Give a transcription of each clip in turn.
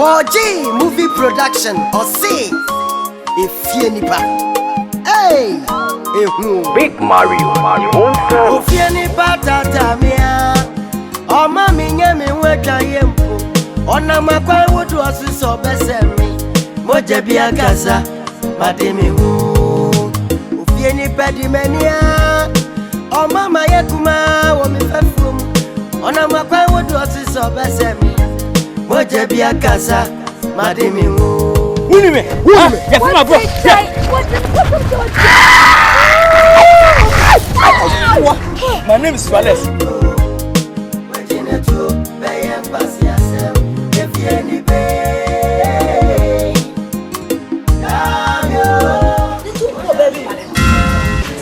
Paul G movie production or say if you nipa. Hey, Big Mario if you nipa tata mia. Oh mami nyami weka yempo. Ona makwa wudu asuso bese mi. Moje bia kasa mademi hu. If you nipa di menia. Oh mama yekuma wo mi fefum. Ona makwa wudu asuso bese mi. Moje bia kasa mademi hu. Unime, yes my bro. My name is Wallace.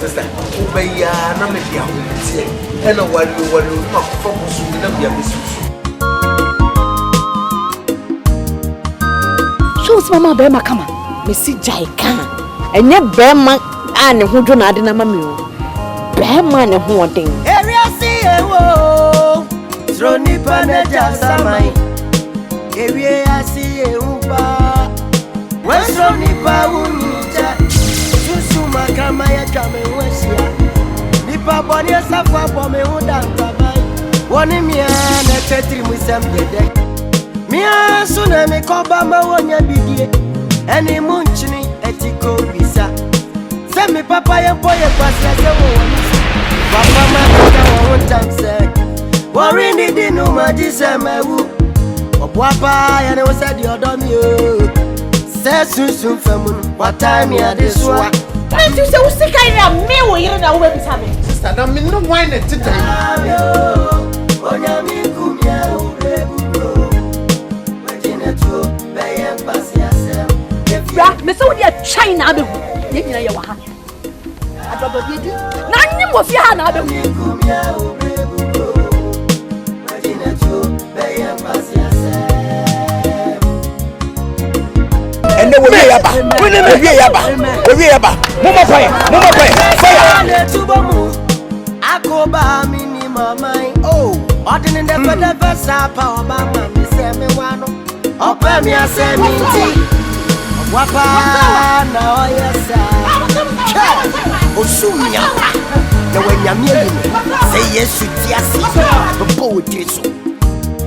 Sister, Ubaya, Namekia, and a while you were not focused with the business. Shows Mama Bema come on, Missy Jaikan, and yet Bema and who do not in a mammy. Bema and who are thing. Area see a wo, Troni Panaja Samai. Area see a uba. Where's Troni Paunita? Susuma Kamaya Kamen Wesia. Nipa Bonia Safa Bome Udan Tabai. One Mia and a Tetri with some dead. Mia sooner me coba ma wonya bidie. Any munchini etiko bisa. Send me papa and boy a pass as a woman. Papa ma one time say. Worry need no majisa ma woo. Papa and I was at the other me. Say soon femun. What time ya this one? Can't you say, sick I am me or you're not always having? Sister, I mean, no wine at today. Miss Odia China, you know your hand. I don't know you. None of your hand. And then we are back. We are back. Mama fire. Akoba mini mama. Oh, ordin in the first power mama. Me say me wano. Opa me say me ti. Wapa na oyesa. Osumya. Na wenyamie ni. Say yes to tiasi. Bobo teso.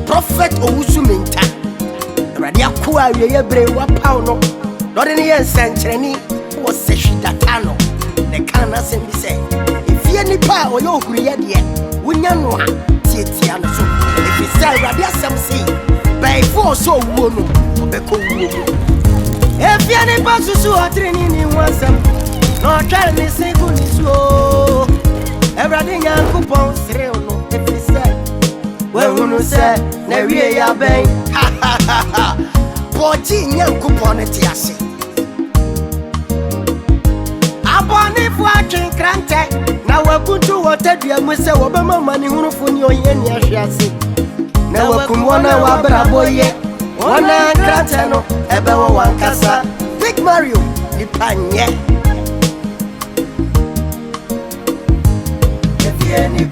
Prophet Owusuminta. Radia kwa ye bre wapa no. Lord ni ensentreni wo se hwidatano. Ne kana sem bi say. If ye nipa o yo huriye de. Wonya no ha tietia no so. If say radia sem say. By force so wo no. Obeko wo. If you need to do a training in one sem, no try me say good is slow. Everything young coupon, no, if you say, well, who say, never ya bang. Ha ha ha ha. Poji young coupon at Yassi. Upon if watching Crantek, now we're good to what you must say, Obama money, who for your yen Yassi. Now we're come one hour, boy yet. Wana Kratano, Ebewa Wankasa, Big Mario, Nipanye. If you any